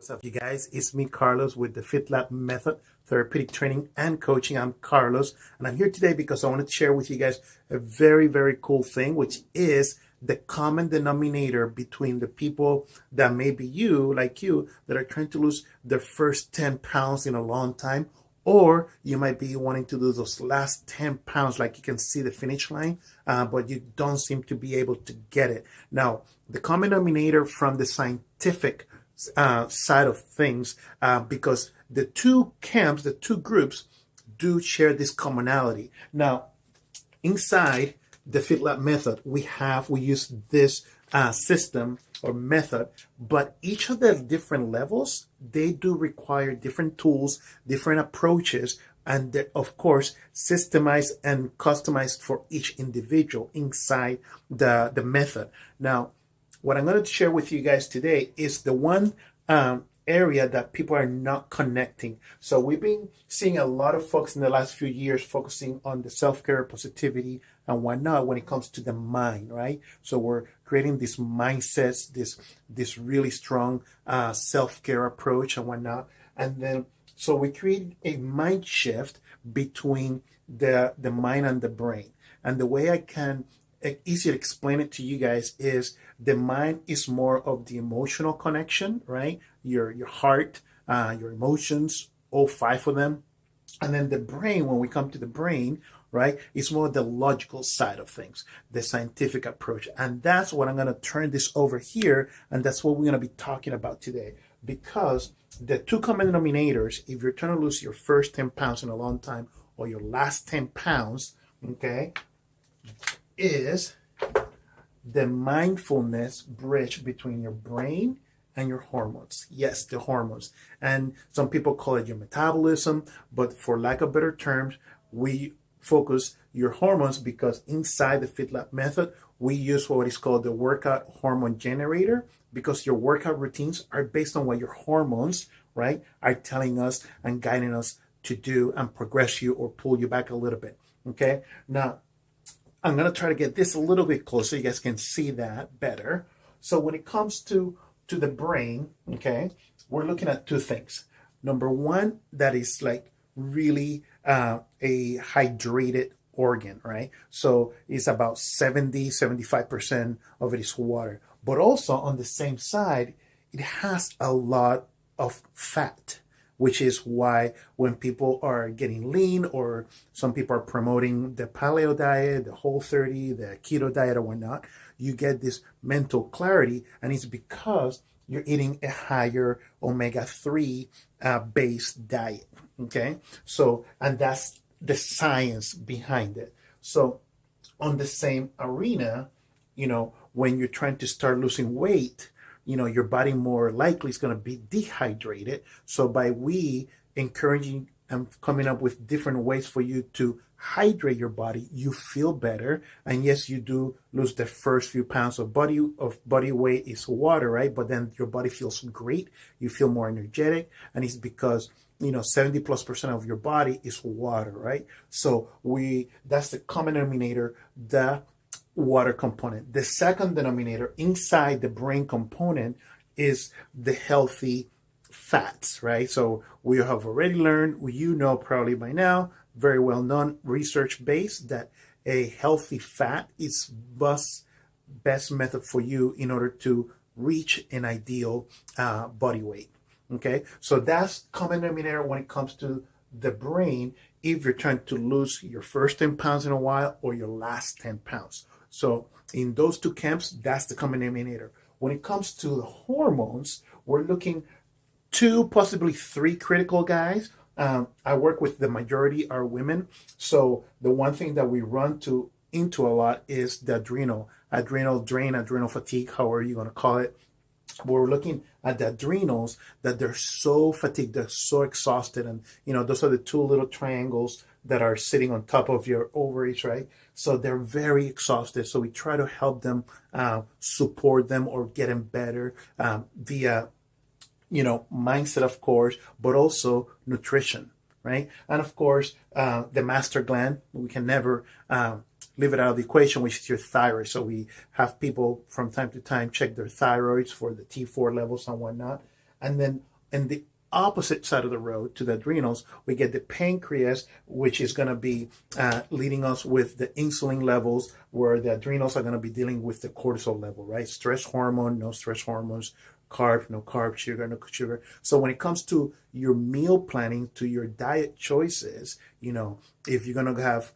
What's up, you guys? It's me, Carlos, with the Fit Lab Method, Therapeutic Training and Coaching. I'm Carlos, and I'm here today because I wanted to share with you guys a very, very cool thing, which is the common denominator between the people that may be like you, that are trying to lose their first 10 pounds in a long time, or you might be wanting to do those last 10 pounds, like you can see the finish line, but you don't seem to be able to get it. Now, the common denominator from the scientific side of things, because the two camps, the two groups, do share this commonality. Now, inside the Fit Lab method, we use this system or method, but each of the different levels, they do require different tools, different approaches, and they're, of course, systemized and customized for each individual inside the method. Now, what I'm going to share with you guys today is the one area that people are not connecting. So we've been seeing a lot of folks in the last few years focusing on the self-care, positivity, and whatnot when it comes to the mind, right? So we're creating these mindsets, this really strong self-care approach and whatnot. And then, so we create a mind shift between the mind and the brain. And the way I can easy to explain it to you guys is the mind is more of the emotional connection, right? Your heart, your emotions, all five of them. And then the brain, when we come to the brain, right, it's more the logical side of things, the scientific approach. And that's what I'm going to turn this over here. And that's what we're going to be talking about today. Because the two common denominators, if you're trying to lose your first 10 pounds in a long time or your last 10 pounds, okay, is the mindfulness bridge between your brain and your hormones. Yes, the hormones. And some people call it your metabolism, but for lack of better terms, we focus your hormones because inside the Fit Lab method, we use what is called the workout hormone generator, because your workout routines are based on what your hormones, right, are telling us and guiding us to do and progress you or pull you back a little bit. Okay. Now, I'm going to try to get this a little bit closer. You guys can see that better. So when it comes to the brain, okay, we're looking at two things. Number one, that is like really a hydrated organ, right? So it's about 75% of it is water. But also on the same side, it has a lot of fat, which is why when people are getting lean, or some people are promoting the paleo diet, the Whole30, the keto diet or whatnot, you get this mental clarity, and it's because you're eating a higher omega-3 based diet, okay? So, and that's the science behind it. So on the same arena, when you're trying to start losing weight, your body more likely is going to be dehydrated. So by we encouraging and coming up with different ways for you to hydrate your body, you feel better. And yes, you do lose the first few pounds of body weight is water, right? But then your body feels great. You feel more energetic. And it's because 70+% of your body is water, right? So that's the common denominator, the water component. The second denominator inside the brain component is the healthy fats, right? So we have already learned, probably by now, very well known research based, that a healthy fat is best method for you in order to reach an ideal body weight. Okay, so that's common denominator when it comes to the brain, if you're trying to lose your first 10 pounds in a while or your last 10 pounds. So in those two camps, that's the common denominator. When it comes to the hormones, we're looking 2, possibly 3 critical guys. I work with the majority are women. So the one thing that we run into a lot is the adrenal drain, adrenal fatigue, however you're going to call it. We're looking at the adrenals, that they're so fatigued, they're so exhausted. And, those are the 2 little triangles that are sitting on top of your ovaries, right? So they're very exhausted. So we try to help them, support them or get them better via, mindset, of course, but also nutrition, right? And of course, the master gland, we can never leave it out of the equation, which is your thyroid. So we have people from time to time check their thyroids for the T4 levels and whatnot. And then And the opposite side of the road to the adrenals, we get the pancreas, which is going to be leading us with the insulin levels, where the adrenals are going to be dealing with the cortisol level, right? Stress hormone, no stress hormones, carb, no carb, sugar, no sugar. So when it comes to your meal planning, to your diet choices, if you're going to have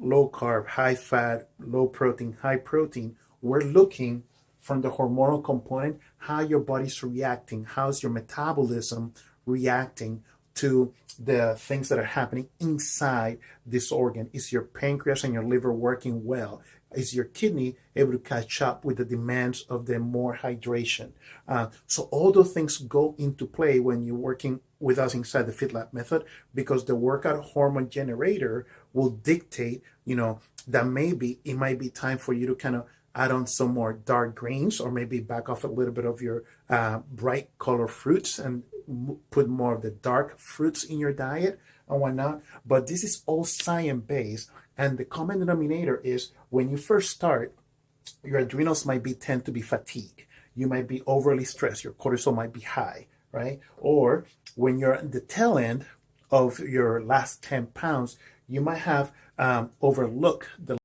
low carb, high fat, low protein, high protein, we're looking from the hormonal component, how your body's reacting, how's your metabolism reacting to the things that are happening inside this organ. Is your pancreas and your liver working well? Is your kidney able to catch up with the demands of the more hydration? So all those things go into play when you're working with us inside the Fit Lab method, because the workout hormone generator will dictate, that maybe it might be time for you to kind of add on some more dark greens, or maybe back off a little bit of your bright color fruits and put more of the dark fruits in your diet and whatnot. But this is all science-based. And the common denominator is, when you first start, your adrenals might tend to be fatigued. You might be overly stressed. Your cortisol might be high, right? Or when you're at the tail end of your last 10 pounds, you might have overlooked the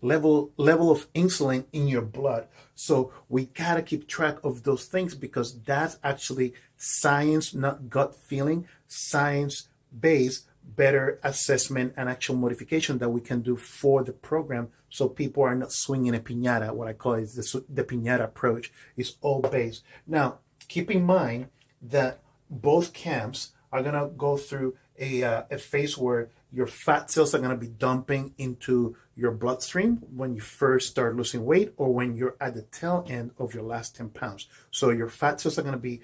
level of insulin in your blood. So we gotta keep track of those things, because that's actually science, not gut feeling, science-based, better assessment and actual modification that we can do for the program, so people are not swinging a piñata. What I call it is the piñata approach. Is all based. Now, keep in mind that both camps are gonna go through a phase where your fat cells are going to be dumping into your bloodstream when you first start losing weight, or when you're at the tail end of your last 10 pounds. So your fat cells are going to be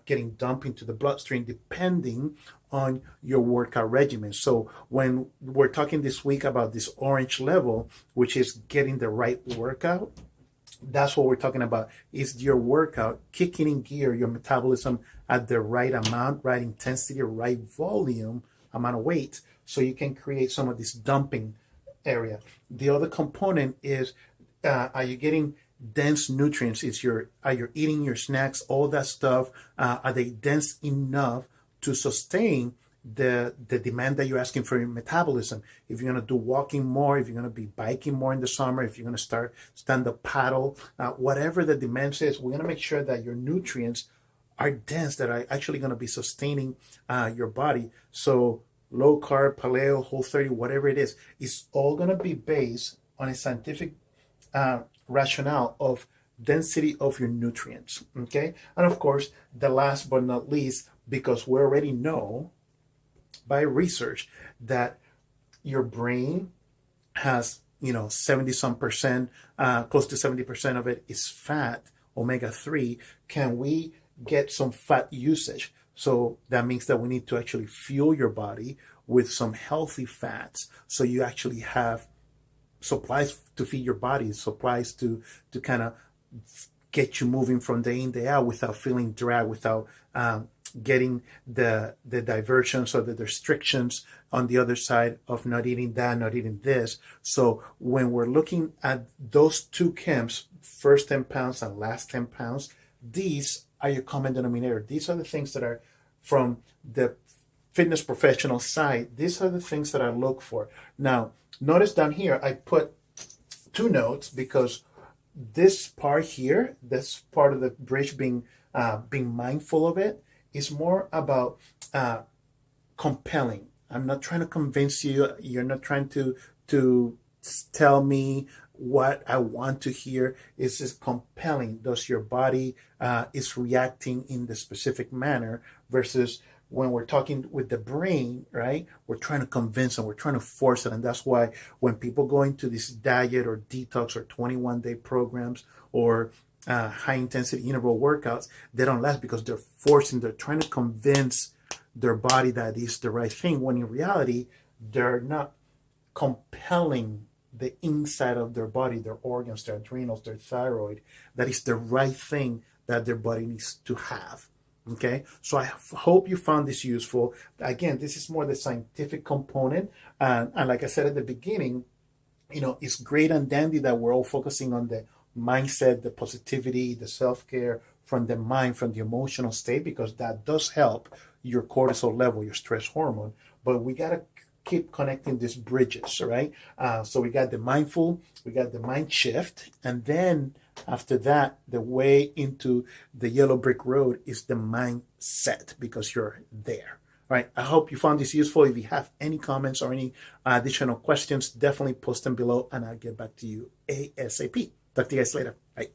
getting dumped into the bloodstream depending on your workout regimen. So when we're talking this week about this orange level, which is getting the right workout, that's what we're talking about. Is your workout kicking in gear, your metabolism at the right amount, right intensity, right volume, amount of weight, so you can create some of this dumping area. The other component is, are you getting dense nutrients? Are you eating your snacks, all that stuff? Are they dense enough to sustain the demand that you're asking for your metabolism? If you're going to do walking more, if you're going to be biking more in the summer, if you're going to start stand-up paddle, whatever the demand is, we're going to make sure that your nutrients are dense, that are actually going to be sustaining your body. So low carb, paleo, Whole30, whatever it is, it's all going to be based on a scientific rationale of density of your nutrients. Okay. And of course, the last but not least, because we already know by research that your brain has 70 some percent, close to 70% of it is fat, omega-3. Can we get some fat usage? So that means that we need to actually fuel your body with some healthy fats, so you actually have supplies to feed your body, supplies to kind of get you moving from day in, day out, without feeling dragged, without getting the diversions or the restrictions on the other side of not eating that, not eating this. So when we're looking at those two camps, first 10 pounds and last 10 pounds, these are your common denominator. These are the things that are from the fitness professional side. These are the things that I look for. Now, notice down here, I put 2 notes, because this part here, this part of the bridge, being mindful of it, is more about compelling. I'm not trying to convince you. You're not trying to tell me what I want to hear. Is this compelling? Does your body is reacting in the specific manner? Versus when we're talking with the brain, right? We're trying to convince them, we're trying to force it. And that's why when people go into this diet or detox or 21-day programs or high intensity interval workouts, they don't last, because they're trying to convince their body that is the right thing, when in reality, they're not compelling the inside of their body, their organs, their adrenals, their thyroid, that is the right thing that their body needs to have. Okay, so I hope you found this useful. Again, this is more the scientific component. And like I said at the beginning, it's great and dandy that we're all focusing on the mindset, the positivity, the self-care from the mind, from the emotional state, because that does help your cortisol level, your stress hormone. But we got to keep connecting these bridges, right? So we got the mindful, we got the mind shift, and then after that, the way into the yellow brick road is the mindset, because you're there. All right. I hope you found this useful. If you have any comments or any additional questions, definitely post them below and I'll get back to you ASAP. Talk to you guys later. Bye.